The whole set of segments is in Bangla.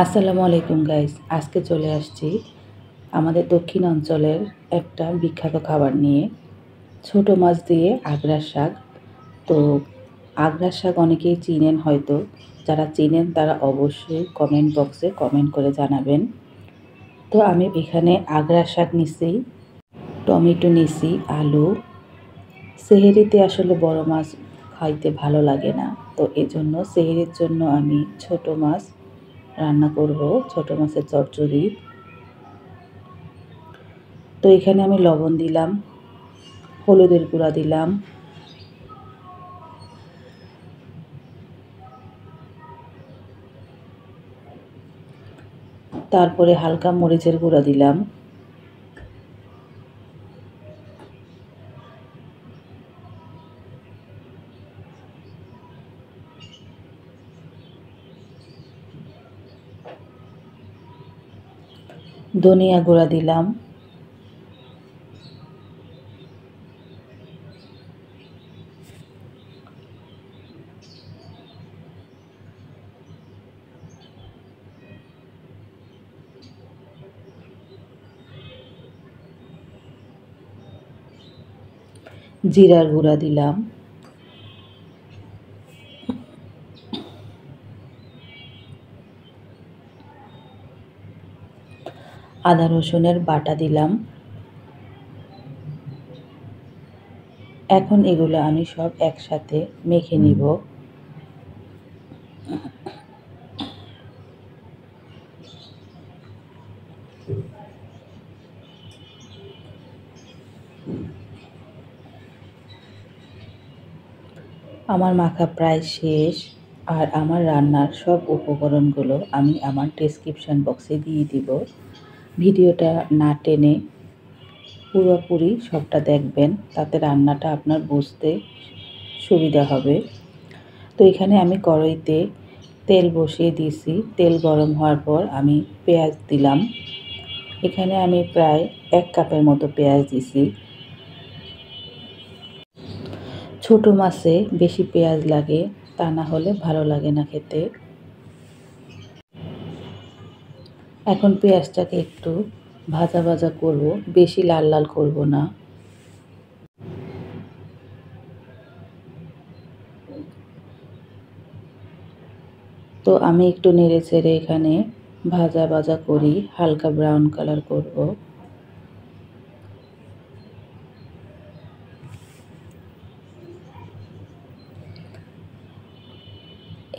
আসসালামু আলাইকুম গাইস। আজকে চলে আসছি আমাদের দক্ষিণ অঞ্চলের একটা বিখ্যাত খাবার নিয়ে, ছোট মাছ দিয়ে আগড়ার শাক। তো আগড়ার শাক অনেকেই চিনেন হয়তো, যারা চিনেন তারা অবশ্যই কমেন্ট বক্সে কমেন্ট করে জানাবেন। তো আমি এখানে আগড়ার শাক নিছি, টমেটো নিছি, আলু। সেহরিতে আসলে বড় মাছ খাইতে ভালো লাগে না, তো এজন্য সেহরির জন্য আমি ছোট মাছ রান্না করব, ছোট মাছের চচ্চড়ি। তো এখানে আমি লবণ দিলাম, হলুদের গুঁড়া দিলাম, তারপরে হালকা মরিচের গুঁড়া দিলাম, ধনিয়া গুঁড়া দিলাম, জিরার গুঁড়া দিলাম, আদা রসুনের বাটা দিলাম। এখন এগুলো আমি সব একসাথে মেখে নিব। আমার মাখা প্রায় শেষ, আর আমার রান্নার সব উপকরণগুলো আমি আমার ডেসক্রিপশন বক্সে দিয়ে দিব। ভিডিওটা না টেনে পুরোপুরি সবটা দেখবেন, তাতে রান্নাটা আপনার বুঝতে সুবিধা হবে। তো এখানে আমি কড়াইতে তেল বসিয়ে দিয়েছি। তেল গরম হওয়ার পর আমি পেঁয়াজ দিলাম। এখানে আমি প্রায় 1 কাপের মতো পেঁয়াজ দিছি। ছোট মাছে বেশি পেঁয়াজ লাগে, তা না হলে ভালো লাগে না খেতে। এখন পেঁয়াজটাকে একটু ভাজা ভাজা করব, বেশি লাল লাল করব না। তো আমি একটু নেড়ে চেড়ে এখানে ভাজা ভাজা করি, হালকা ব্রাউন কালার করব।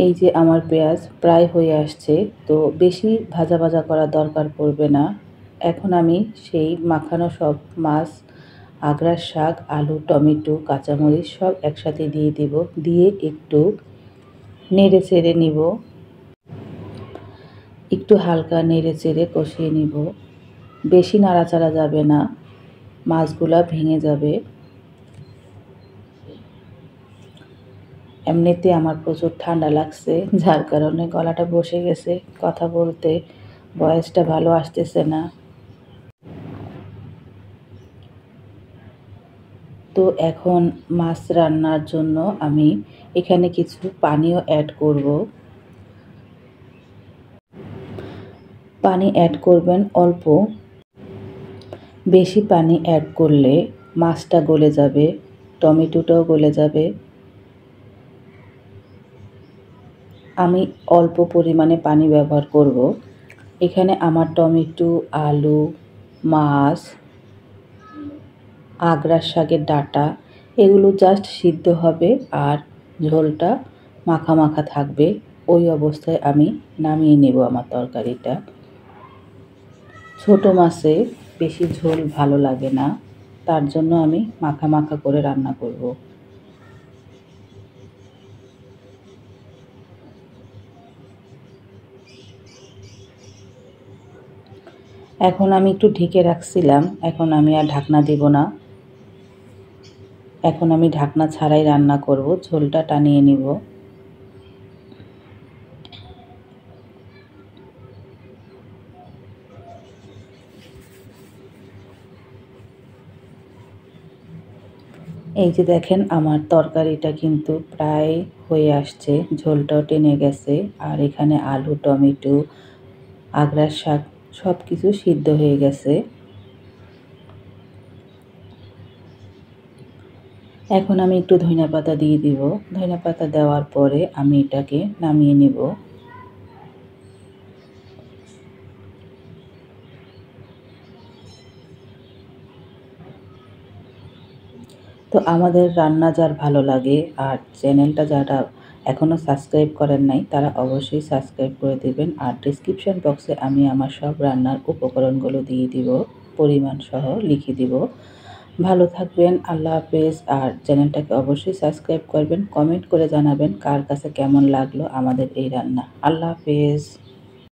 এই যে আমার পেঁয়াজ প্রায় হয়ে আসছে, তো বেশি ভাজা ভাজা করার দরকার পড়বে না। এখন আমি সেই মাখানো সব মাছ, আগড়ার শাক, আলু, টমেটো, কাঁচামরিচ সব একসাথে দিয়ে দেব। দিয়ে একটু নেড়ে চেড়ে নিব, একটু হালকা নেড়ে চেড়ে কষিয়ে নিব। বেশি নাড়াচাড়া যাবে না, মাছগুলা ভেঙে যাবে। এমনিতে আমার প্রচুর ঠান্ডা লাগছে, যার কারণে গলাটা বসে গেছে, কথা বলতে ভয়েসটা ভালো আসতেছে না। তো এখন মাছ রান্নার জন্য আমি এখানে কিছু পানিও অ্যাড করব। পানি অ্যাড করবেন অল্প, বেশি পানি অ্যাড করলে মাছটা গলে যাবে, টমেটোটাও গলে যাবে। আমি অল্প পরিমাণে পানি ব্যবহার করব। এখানে আমার টমেটো, আলু, মাছ, আগড়ার শাকের ডাঁটা এগুলো জাস্ট সিদ্ধ হবে, আর ঝোলটা মাখা মাখা থাকবে। ওই অবস্থায় আমি নামিয়ে নেব আমার তরকারিটা। ছোট মাছে বেশি ঝোল ভালো লাগে না, তার জন্য আমি মাখা মাখা করে রান্না করব। এখন আমি একটু ঢেকে রাখছিলাম, এখন আমি আর ঢাকনা দেব না। এখন আমি ঢাকনা ছাড়াই রান্না করব, ঝোলটা টানিয়ে নিব। এই যে দেখেন আমার তরকারিটা কিন্তু প্রায় হয়ে আসছে, ঝোলটাও টেনে গেছে। আর এখানে আলু, টমেটো, আগড়ার শাক সব কিছু সিদ্ধ হয়ে গেছে। এখন আমি একটু ধনিয়াপাতা দিয়ে দিব। ধনিয়াপাতা দেওয়ার পরে আমি এটাকে নামিয়ে নিব। তো আমাদের রান্না যার ভালো লাগে আর চ্যানেলটা যারা এখনও সাবস্ক্রাইব করেন নাই তারা অবশ্যই সাবস্ক্রাইব করে দেবেন। আর ডেসক্রিপশন বক্সে আমি আমার সব রান্নার উপকরণগুলো দিয়ে দিব, পরিমাণ সহ লিখে দিব। ভালো থাকবেন, আল্লাহ হাফেজ। আর চ্যানেলটাকে অবশ্যই সাবস্ক্রাইব করবেন, কমেন্ট করে জানাবেন কার কাছে কেমন লাগলো আমাদের এই রান্না। আল্লাহ হাফেজ।